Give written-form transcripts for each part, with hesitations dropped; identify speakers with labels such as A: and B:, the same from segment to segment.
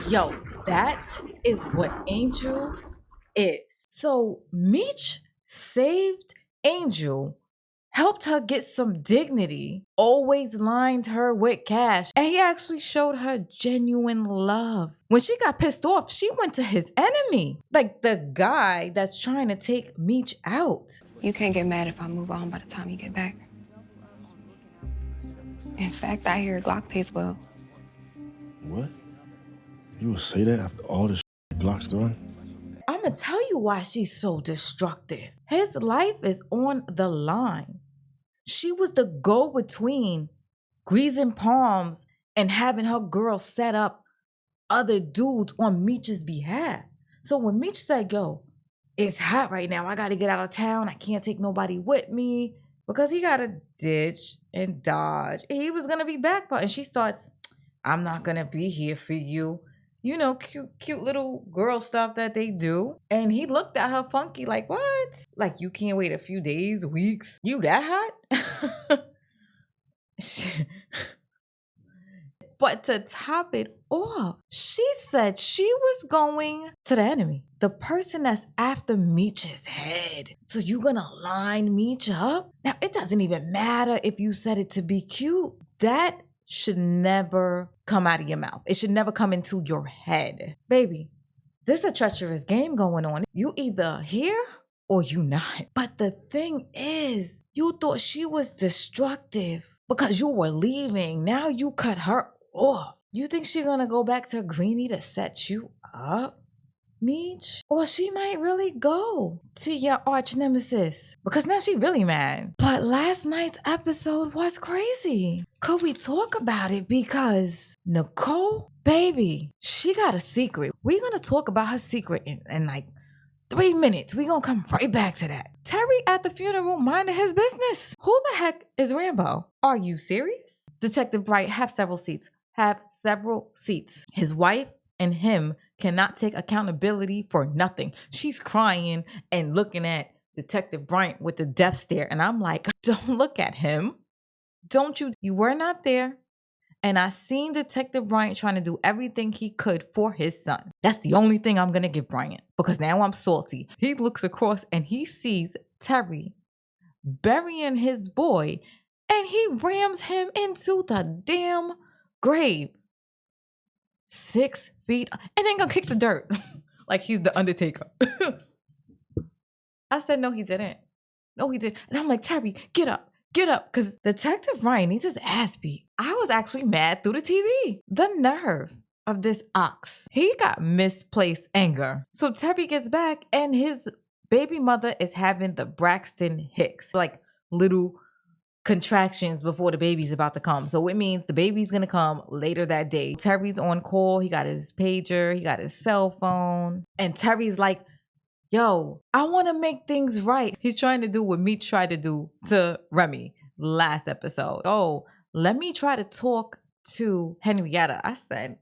A: Yo, that is what Angel is. So Meech saved Angel, helped her get some dignity, always lined her with cash, and he actually showed her genuine love. When she got pissed off, she went to his enemy, like the guy that's trying to take Meech out.
B: You can't get mad if I move on by the time you get back. In fact, I hear Glock pays well.
C: What? You would say that after all this Glock's done?
A: I'm gonna tell you why she's so destructive. His life is on the line. She was the go-between, greasing palms and having her girl set up other dudes on Meech's behalf. So when Meech said, yo, it's hot right now, I gotta get out of town, I can't take nobody with me, because he gotta ditch and dodge. He was gonna be back, but and she starts, I'm not gonna be here for you. You know, cute little girl stuff that they do. And he looked at her funky like, what? Like, you can't wait a few days, weeks? You that hot? But to top it off, she said she was going to the enemy, the person that's after Meech's head. So you gonna line Meech up? Now, it doesn't even matter if you said it to be cute. That should never come out of your mouth. It should never come into your head. Baby, this is a treacherous game going on. You either here or you not. But the thing is, you thought she was destructive because you were leaving. Now you cut her off. You think she gonna go back to Greenie to set you up, Meech? Or she might really go to your arch nemesis because now she really mad. But last night's episode was crazy. Could we talk about it? Because Nicole, baby, she got a secret. We're gonna talk about her secret in like 3 minutes. We're gonna come right back to that. Terry at the funeral minding his business. Who the heck is Rambo? Are you serious? Detective Bryant have several seats. His wife and him cannot take accountability for nothing. She's crying and looking at Detective Bryant with the death stare. And I'm like, don't look at him. Don't you? You were not there. And I seen Detective Bryant trying to do everything he could for his son. That's the only thing I'm going to give Bryant because now I'm salty. He looks across and he sees Terry burying his boy and he rams him into the damn grave. 6 feet and then gonna kick the dirt like he's the Undertaker. I said, no, he didn't. No, he did. And I'm like, Terry, get up. Because Detective Ryan needs his ass beat. I was actually mad through the TV. The nerve of this ox. He got misplaced anger. So Terry gets back and his baby mother is having the Braxton Hicks, like little contractions before the baby's about to come. So it means the baby's gonna come later that day. Terry's on call. He got his pager. He got his cell phone. And Terry's like, yo, I want to make things right. He's trying to do what Meech tried to do to Remy last episode. Oh, let me try to talk to Henrietta. I said,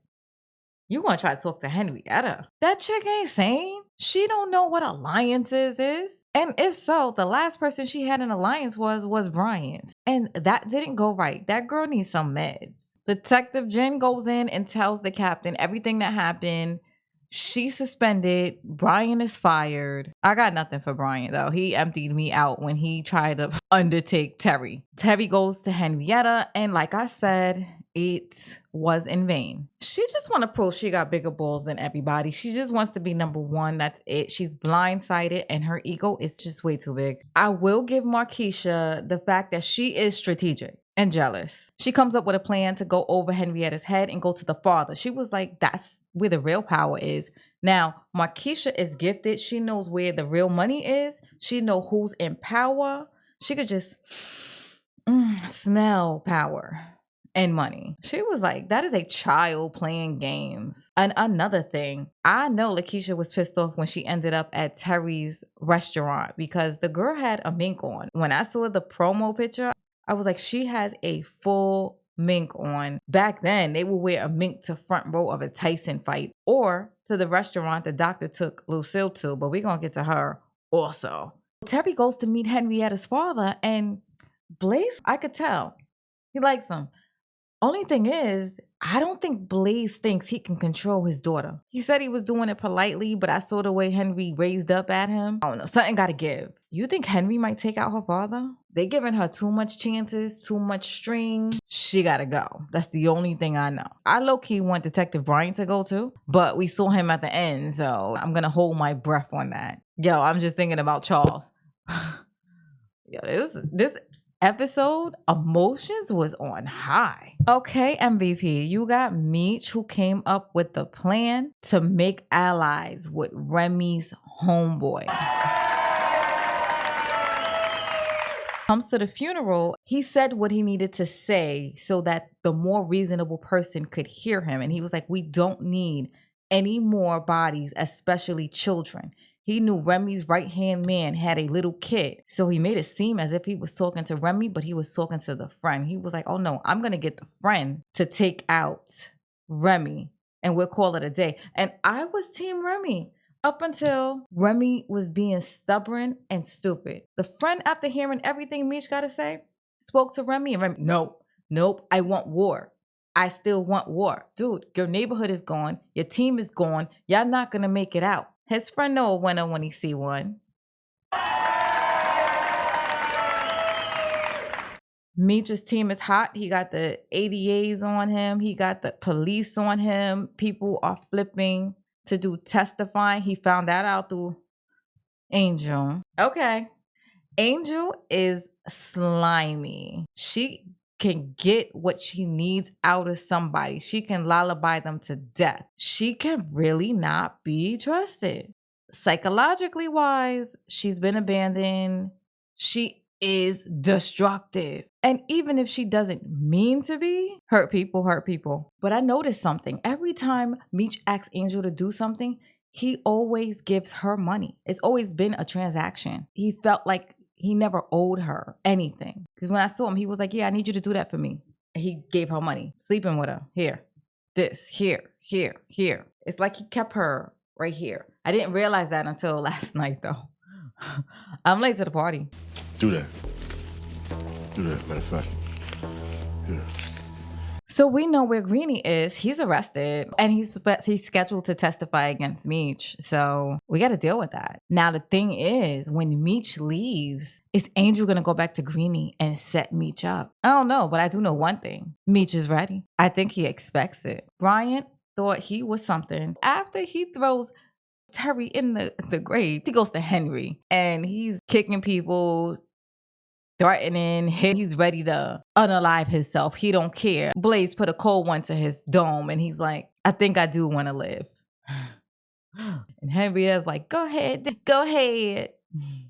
A: you gonna try to talk to Henrietta? That chick ain't sane. She don't know what alliances is. And if so, the last person she had an alliance was Bryant. And that didn't go right. That girl needs some meds. Detective Jen goes in and tells the captain everything that happened. She's suspended. Bryant is fired. I got nothing for Bryant though. He emptied me out when he tried to undertake Terry. Terry goes to Henrietta and like I said, it was in vain. She just want to prove she got bigger balls than everybody. She just wants to be number one. That's it. She's blindsided and her ego is just way too big. I will give Markeisha the fact that she is strategic and jealous. She comes up with a plan to go over Henrietta's head and go to the father. She was like, that's where the real power is. Now, Markeisha is gifted. She knows where the real money is. She knows who's in power. She could just smell power and money. She was like, that is a child playing games. And another thing, I know Lakeisha was pissed off when she ended up at Terry's restaurant because the girl had a mink on. When I saw the promo picture, I was like, she has a full mink on. Back then, they would wear a mink to front row of a Tyson fight or to the restaurant the doctor took Lucille to, but we're going to get to her also. Terry goes to meet Henrietta's father and Blaze, I could tell. He likes him. Only thing is, I don't think Blaze thinks he can control his daughter. He said he was doing it politely, but I saw the way Henry raised up at him. I don't know, something gotta give. You think Henry might take out her father? They giving her too much chances, too much string. She gotta go. That's the only thing I know. I low-key want Detective Bryant to go too, but we saw him at the end, so I'm gonna hold my breath on that. Yo, I'm just thinking about Charles. Yo, this episode, emotions was on high. Okay, MVP, you got Meech, who came up with the plan to make allies with Remy's homeboy. Comes to the funeral, he said what he needed to say so that the more reasonable person could hear him. And he was like, we don't need any more bodies, especially children. He knew Remy's right-hand man had a little kid. So he made it seem as if he was talking to Remy, but he was talking to the friend. He was like, oh no, I'm going to get the friend to take out Remy and we'll call it a day. And I was Team Remy up until Remy was being stubborn and stupid. The friend, after hearing everything Meech got to say, spoke to Remy and Remy, nope, I want war. I still want war. Dude, your neighborhood is gone. Your team is gone. Y'all not going to make it out. His friend know a winner when he see one. Meech's team is hot. He got the ADAs on him. He got the police on him. People are flipping to do testifying. He found that out through Angel. Okay. Angel is slimy. She can get what she needs out of somebody. She can lullaby them to death. She can really not be trusted. Psychologically wise, she's been abandoned. She is destructive. And even if she doesn't mean to be, hurt people hurt people. But I noticed something. Every time Meech asks Angel to do something, he always gives her money. It's always been a transaction. He felt like he never owed her anything. Because when I saw him, he was like, yeah, I need you to do that for me. And he gave her money, sleeping with her. Here, this, here. It's like he kept her right here. I didn't realize that until last night, though. I'm late to the party.
C: Do that. Matter of fact. Here.
A: So we know where Greenie is. He's arrested and he's scheduled to testify against Meech. So we got to deal with that. Now, the thing is, when Meech leaves, is Angel going to go back to Greenie and set Meech up? I don't know, but I do know one thing. Meech is ready. I think he expects it. Bryant thought he was something. After he throws Terry in the grave, he goes to Henry and he's kicking people, threatening him. He's ready to unalive himself. He don't care. Blaze put a cold one to his dome and he's like, I think I do want to live. And Henrietta's like, go ahead.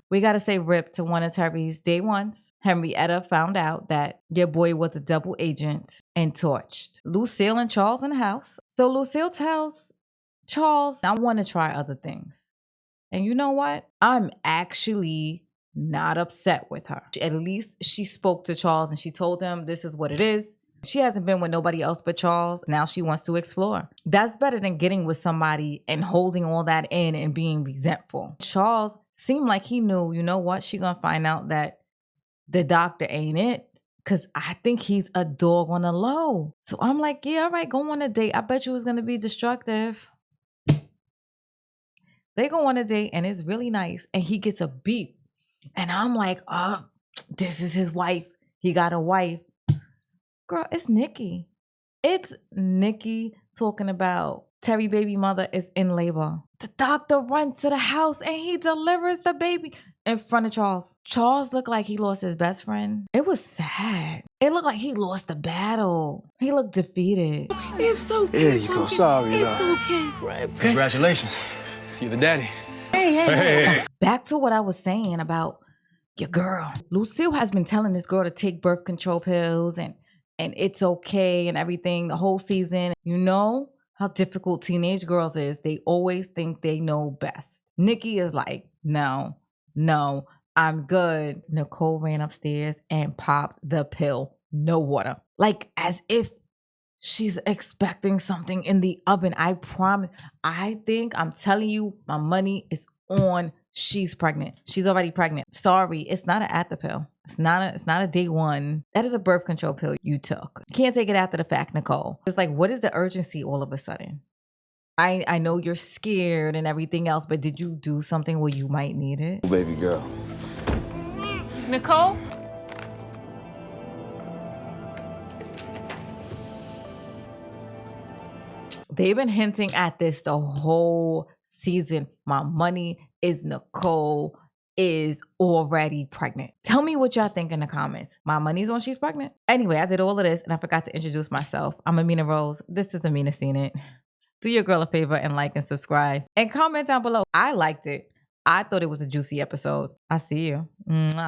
A: We got to say rip to one of Terry's day ones. Henrietta found out that your boy was a double agent and torched Lucille and Charles in the house. So Lucille tells Charles, I want to try other things. And you know what? I'm actually not upset with her. At least she spoke to Charles and she told him this is what it is. She hasn't been with nobody else but Charles. Now she wants to explore. That's better than getting with somebody and holding all that in and being resentful. Charles seemed like he knew, you know what? She gonna find out that the doctor ain't it. Cause I think he's a dog on the low. So I'm like, yeah, all right, go on a date. I bet you it's gonna be destructive. They go on a date and it's really nice. And he gets a beep. And I'm like, oh, this is his wife. He got a wife. Girl, it's Nikki. It's Nikki talking about Terry baby mother is in labor. The doctor runs to the house and he delivers the baby in front of Charles. Charles looked like he lost his best friend. It was sad. It looked like he lost the battle. He looked defeated.
D: It's okay.
C: Yeah, you go. Sorry.
D: It's okay.
E: Right. Congratulations. You're the daddy.
D: Hey.
A: Back to what I was saying about your girl. Lucille has been telling this girl to take birth control pills and it's okay and everything the whole season. You know how difficult teenage girls is. They always think they know best. Nikki is like, no, I'm good. Nicole ran upstairs and popped the pill. No water. Like as if she's expecting something in the oven. I promise. I'm telling you, my money is on she's pregnant. She's already pregnant. Sorry, it's not an after pill. It's not a day one. That is a birth control pill you took. You can't take it after the fact, Nicole. It's like, what is the urgency all of a sudden? I know you're scared and everything else, but did you do something where you might need it?
F: Baby girl.
D: Nicole?
A: They've been hinting at this the whole season. My money is Nicole is already pregnant. Tell me what y'all think in the comments. My money's on she's pregnant. Anyway, I did all of this and I forgot to introduce myself. I'm Amina Rose. This is Amina Seen It. Do your girl a favor and like and subscribe. And comment down below. I liked it. I thought it was a juicy episode. I see you. Mwah.